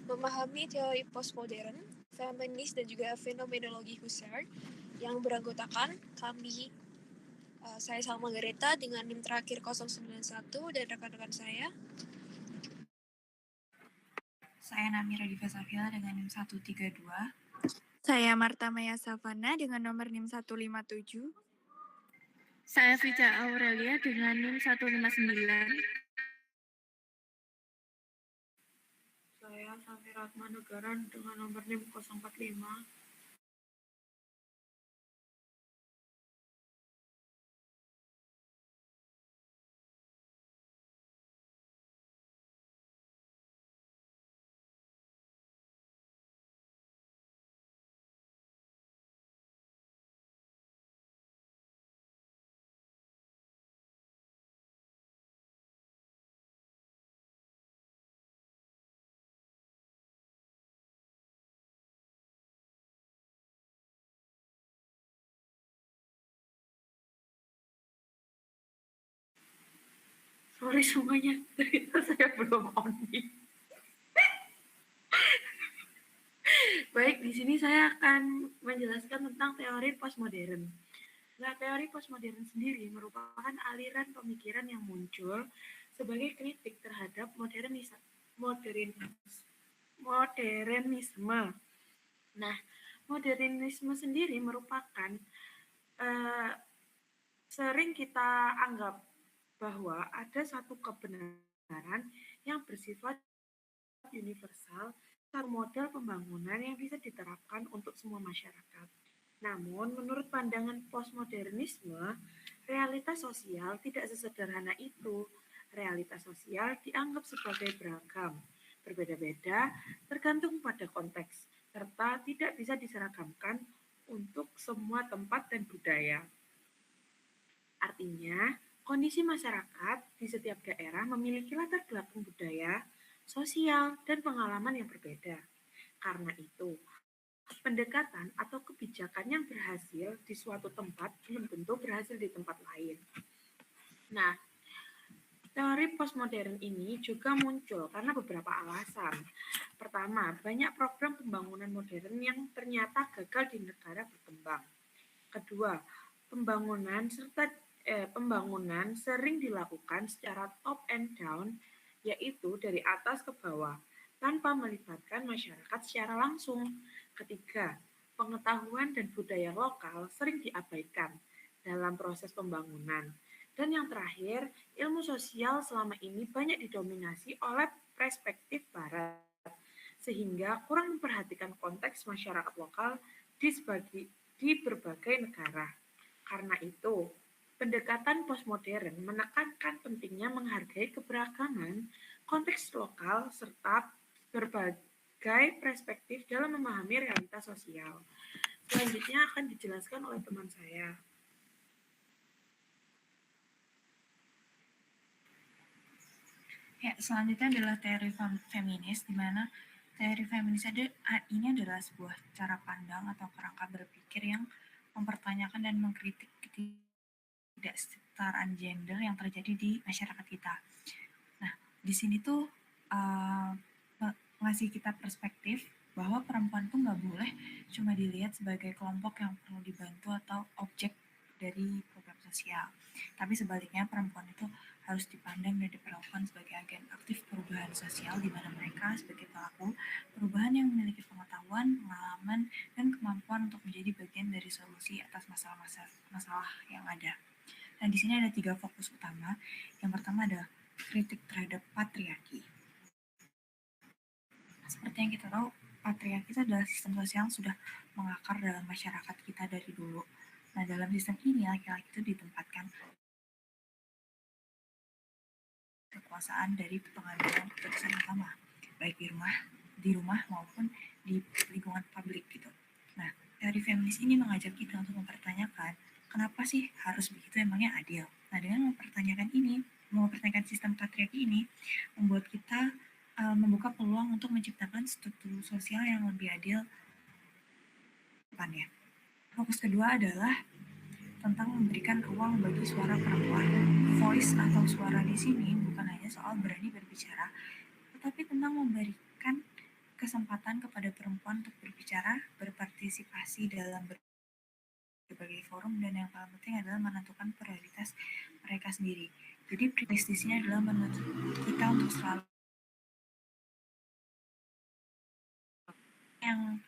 memahami teori postmodern, feminis, dan juga fenomenologi Husserl yang beranggotakan kami, saya Salma Gareta dengan NIM terakhir 091 dan rekan-rekan saya. Saya Namira Diva Safila dengan NIM 132. Saya Marta Maya Savana dengan nomor NIM 157. Saya Vija Aurelia dengan NIM 159. Saya Safira Atmanegaran dengan nomor NIM 045. Sorry semuanya, ternyata saya belum on mic. Baik, di sini saya akan menjelaskan tentang teori postmodern. Nah, teori postmodern sendiri merupakan aliran pemikiran yang muncul sebagai kritik terhadap modernisme. Nah, modernisme sendiri merupakan sering kita anggap bahwa ada satu kebenaran yang bersifat universal, satu model pembangunan yang bisa diterapkan untuk semua masyarakat. Namun, menurut pandangan postmodernisme, realitas sosial tidak sesederhana itu. Realitas sosial dianggap sebagai beragam, berbeda-beda, tergantung pada konteks, serta tidak bisa diseragamkan untuk semua tempat dan budaya. Artinya, kondisi masyarakat di setiap daerah memiliki latar belakang budaya, sosial, dan pengalaman yang berbeda. Karena itu, pendekatan atau kebijakan yang berhasil di suatu tempat belum tentu berhasil di tempat lain. Nah, teori postmodern ini juga muncul karena beberapa alasan. Pertama, banyak program pembangunan modern yang ternyata gagal di negara berkembang. Kedua, pembangunan sering dilakukan secara top and down, yaitu dari atas ke bawah, tanpa melibatkan masyarakat secara langsung. Ketiga, pengetahuan dan budaya lokal sering diabaikan dalam proses pembangunan. Dan yang terakhir, ilmu sosial selama ini banyak didominasi oleh perspektif barat, sehingga kurang memperhatikan konteks masyarakat lokal di berbagai negara. Karena itu, pendekatan postmodern menekankan pentingnya menghargai keberagaman konteks lokal serta berbagai perspektif dalam memahami realitas sosial. Selanjutnya akan dijelaskan oleh teman saya. Ya, selanjutnya adalah teori feminis, di mana teori feminis ini adalah sebuah cara pandang atau kerangka berpikir yang mempertanyakan dan mengkritik ketidaksetaraan gender yang terjadi di masyarakat kita. Nah, di sini tuh ngasih kita perspektif bahwa perempuan tuh nggak boleh cuma dilihat sebagai kelompok yang perlu dibantu atau objek dari program sosial. Tapi sebaliknya perempuan itu harus dipandang dan diperlakukan sebagai agen aktif perubahan sosial di mana mereka sebagai pelaku perubahan yang memiliki pengetahuan, pengalaman, dan kemampuan untuk menjadi bagian dari solusi atas masalah yang ada. Dan di sini ada 3 fokus utama. Yang pertama ada kritik terhadap patriarki. Seperti yang kita tahu, patriarki itu adalah sistem sosial yang sudah mengakar dalam masyarakat kita dari dulu. Nah, dalam sistem ini laki-laki itu ditempatkan kekuasaan dari pengambilan keputusan utama, baik di rumah maupun di lingkungan publik gitu. Nah, teori feminis ini mengajak kita untuk mempertanyakan kenapa sih harus begitu, emangnya adil. Nah, dengan mempertanyakan sistem patriarki ini, membuat kita membuka peluang untuk menciptakan struktur sosial yang lebih adil depannya. Fokus kedua adalah tentang memberikan ruang bagi suara perempuan. Voice atau suara di sini bukan hanya soal berani berbicara, tetapi tentang memberikan kesempatan kepada perempuan untuk berbicara, berpartisipasi dalam berbagai forum, dan yang paling penting adalah menentukan prioritas mereka sendiri. Jadi prioritasnya adalah menuntut kita untuk selalu yang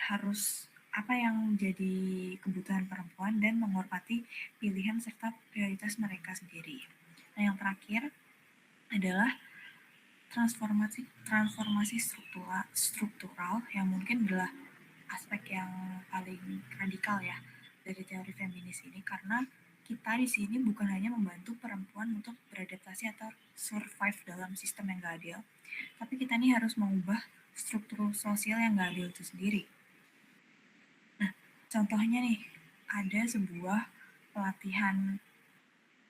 harus apa yang menjadi kebutuhan perempuan dan menghormati pilihan serta prioritas mereka sendiri. Nah, yang terakhir adalah transformasi struktural yang mungkin adalah aspek yang paling radikal ya dari teori feminis ini, karena kita di sini bukan hanya membantu perempuan untuk beradaptasi atau survive dalam sistem yang gak adil, tapi kita nih harus mengubah struktur sosial yang gak adil itu sendiri. Nah, contohnya nih, ada sebuah pelatihan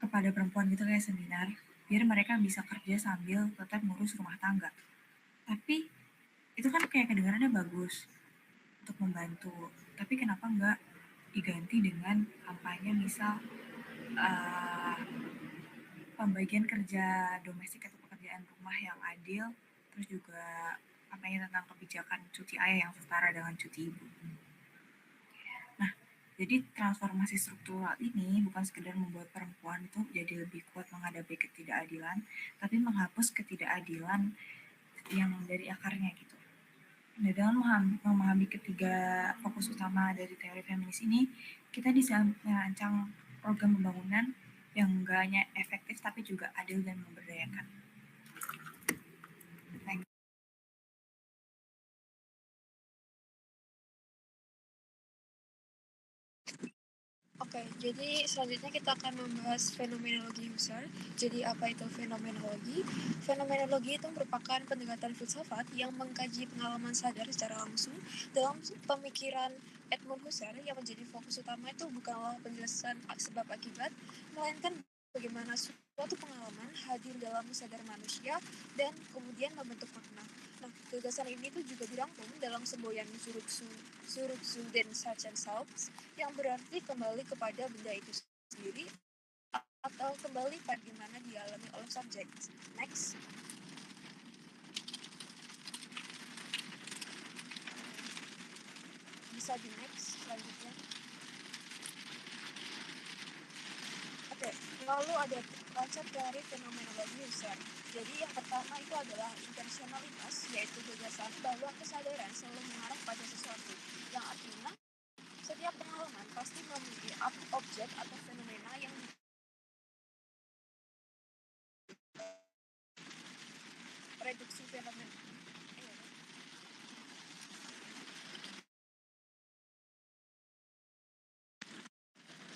kepada perempuan gitu kayak seminar, biar mereka bisa kerja sambil tetap ngurus rumah tangga. Tapi itu kan kayak kedengarannya bagus untuk membantu, tapi kenapa nggak diganti dengan kampanye misal pembagian kerja domestik atau pekerjaan rumah yang adil, terus juga kampanye tentang kebijakan cuti ayah yang setara dengan cuti ibu. Nah, jadi transformasi struktural ini bukan sekedar membuat perempuan itu jadi lebih kuat menghadapi ketidakadilan, tapi menghapus ketidakadilan yang dari akarnya gitu. Nah, dalam memahami ketiga fokus utama dari teori feminis ini, kita bisa merancang program pembangunan yang enggak hanya efektif tapi juga adil dan memberdayakan. Oke, jadi selanjutnya kita akan membahas fenomenologi Husserl. Jadi apa itu fenomenologi? Fenomenologi itu merupakan pendekatan filsafat yang mengkaji pengalaman sadar secara langsung. Dalam pemikiran Edmund Husserl, yang menjadi fokus utama itu bukanlah penjelasan sebab akibat, melainkan bagaimana suatu pengalaman hadir dalam sadar manusia dan kemudian membentuk makna. Nah, gagasan ini tuh juga dirangkum dalam semboyan Suruksu den Sachen Selbst, yang berarti kembali kepada benda itu sendiri atau kembali pada gimana dialami oleh subjek. Next. Bisa di next selanjutnya. Oke, lalu ada konsep dari fenomenologi Husserl. Jadi yang pertama itu adalah intensionalitas, yaitu gagasan bahwa kesadaran selalu mengarah pada sesuatu, yang artinya setiap pengalaman pasti memiliki objek atau fenomena yang reduksi fenomena.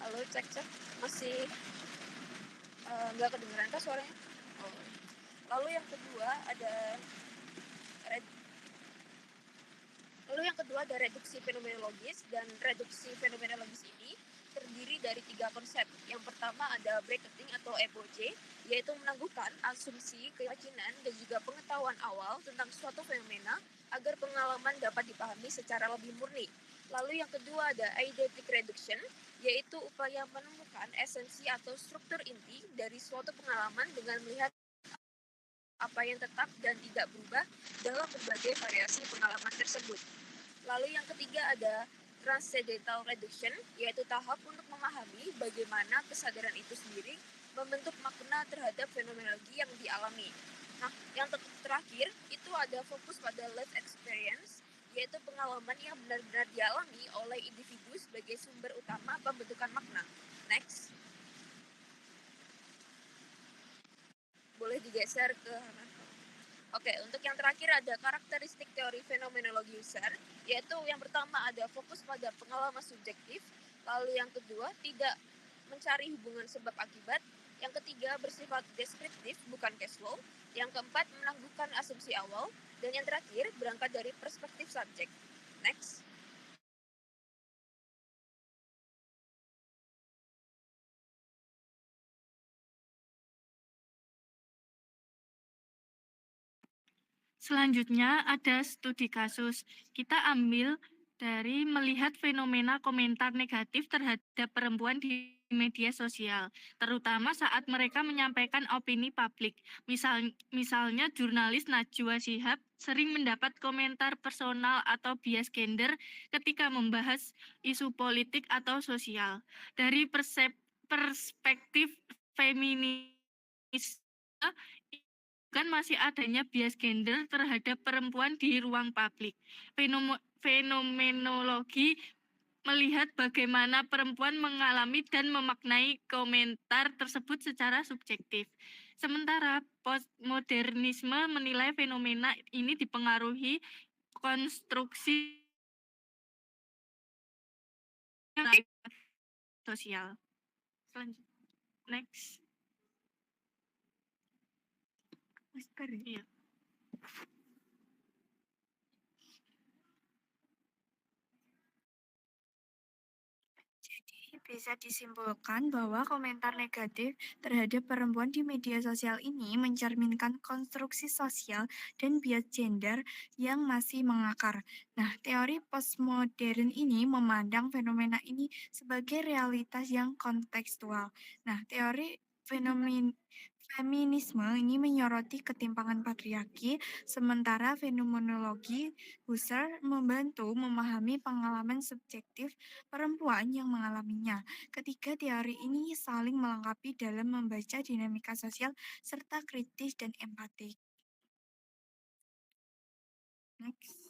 Halo, cek masih nggak kedengeran kah suaranya? Oh. Lalu yang kedua ada reduksi fenomenologis, dan reduksi fenomenologis ini terdiri dari 3 konsep. Yang pertama ada bracketing atau EPOC, yaitu menangguhkan asumsi, keyakinan, dan juga pengetahuan awal tentang suatu fenomena agar pengalaman dapat dipahami secara lebih murni. Lalu yang kedua ada eidetic reduction, yaitu upaya menemukan esensi atau struktur inti dari suatu pengalaman dengan melihat apa yang tetap dan tidak berubah dalam berbagai variasi pengalaman tersebut. Lalu yang ketiga ada transcendental reduction, yaitu tahap untuk memahami bagaimana kesadaran itu sendiri membentuk makna terhadap fenomenologi yang dialami. Nah, yang terakhir itu ada fokus pada life experience, yaitu pengalaman yang benar-benar dialami oleh individu sebagai sumber utama pembentukan makna. Next. Boleh digeser ke Oke, untuk yang terakhir ada karakteristik teori fenomenologi Husserl, yaitu yang pertama ada fokus pada pengalaman subjektif, lalu yang kedua tidak mencari hubungan sebab akibat, yang ketiga bersifat deskriptif bukan case law, yang keempat menangguhkan asumsi awal, dan yang terakhir berangkat dari perspektif subjek. Next. Selanjutnya ada studi kasus. Kita ambil dari melihat fenomena komentar negatif terhadap perempuan di media sosial, terutama saat mereka menyampaikan opini publik. Misalnya jurnalis Najwa Shihab sering mendapat komentar personal atau bias gender ketika membahas isu politik atau sosial. Dari perspektif feminis, kan masih adanya bias gender terhadap perempuan di ruang publik. Fenomenologi melihat bagaimana perempuan mengalami dan memaknai komentar tersebut secara subjektif. Sementara postmodernisme menilai fenomena ini dipengaruhi konstruksi sosial. Selanjutnya, next. Iya. Bisa disimpulkan bahwa komentar negatif terhadap perempuan di media sosial ini mencerminkan konstruksi sosial dan bias gender yang masih mengakar. Nah, teori postmodern ini memandang fenomena ini sebagai realitas yang kontekstual. Nah, teori feminisme ini menyoroti ketimpangan patriarki, sementara fenomenologi Husserl membantu memahami pengalaman subjektif perempuan yang mengalaminya. Ketiga teori ini saling melengkapi dalam membaca dinamika sosial serta kritis dan empatik. Next.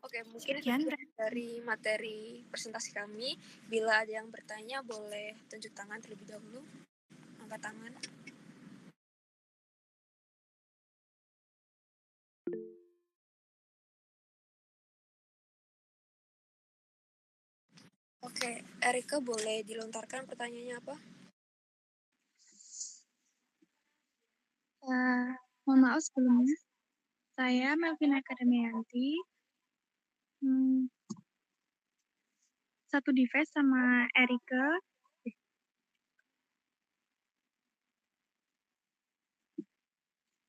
Oke, mungkin Sekian sekian dari materi presentasi kami. Bila ada yang bertanya, boleh tunjuk tangan terlebih dahulu. Angkat tangan. Oke, Erika boleh dilontarkan pertanyaannya apa? Mohon maaf sebelumnya. Saya Melvina Akademianti. Satu device sama Erika.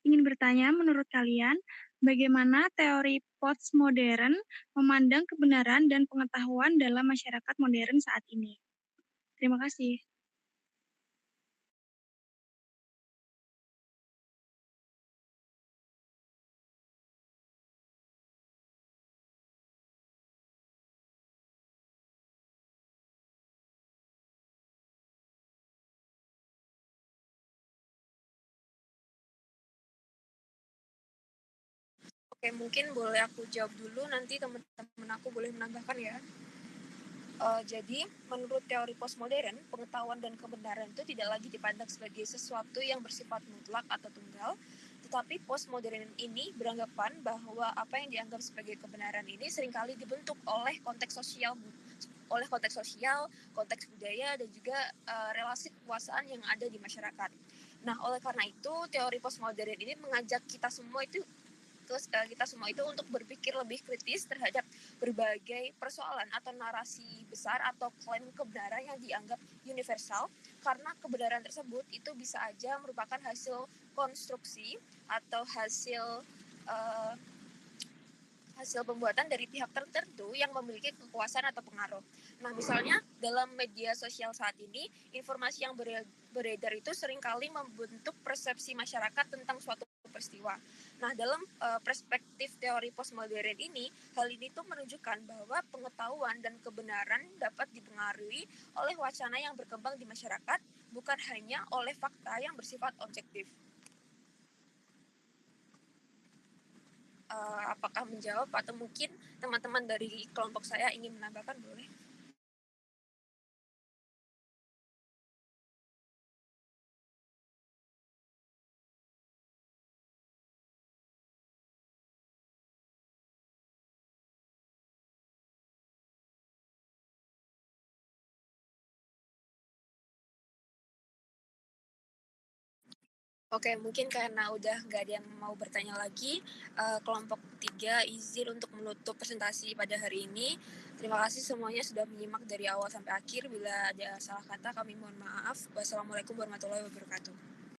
Ingin bertanya, menurut kalian, bagaimana teori postmodern memandang kebenaran dan pengetahuan dalam masyarakat modern saat ini? Terima kasih. Oke, mungkin boleh aku jawab dulu, nanti teman-teman aku boleh menambahkan ya. Jadi, menurut teori postmodern, pengetahuan dan kebenaran itu tidak lagi dipandang sebagai sesuatu yang bersifat mutlak atau tunggal, tetapi postmodern ini beranggapan bahwa apa yang dianggap sebagai kebenaran ini seringkali dibentuk oleh konteks sosial, konteks budaya, dan juga relasi kekuasaan yang ada di masyarakat. Nah, oleh karena itu, teori postmodern ini mengajak kita semua itu untuk berpikir lebih kritis terhadap berbagai persoalan atau narasi besar atau klaim kebenaran yang dianggap universal, karena kebenaran tersebut itu bisa aja merupakan hasil konstruksi atau hasil pembuatan dari pihak tertentu yang memiliki kekuasaan atau pengaruh. Nah, misalnya dalam media sosial saat ini, informasi yang beredar itu seringkali membentuk persepsi masyarakat tentang suatu peristiwa. Nah, dalam perspektif teori postmodern ini, hal ini tuh menunjukkan bahwa pengetahuan dan kebenaran dapat dipengaruhi oleh wacana yang berkembang di masyarakat, bukan hanya oleh fakta yang bersifat objektif. Apakah menjawab atau mungkin teman-teman dari kelompok saya ingin menambahkan, boleh? Oke, mungkin karena udah nggak ada yang mau bertanya lagi, kelompok 3 izin untuk menutup presentasi pada hari ini. Terima kasih semuanya sudah menyimak dari awal sampai akhir. Bila ada salah kata, kami mohon maaf. Wassalamualaikum warahmatullahi wabarakatuh.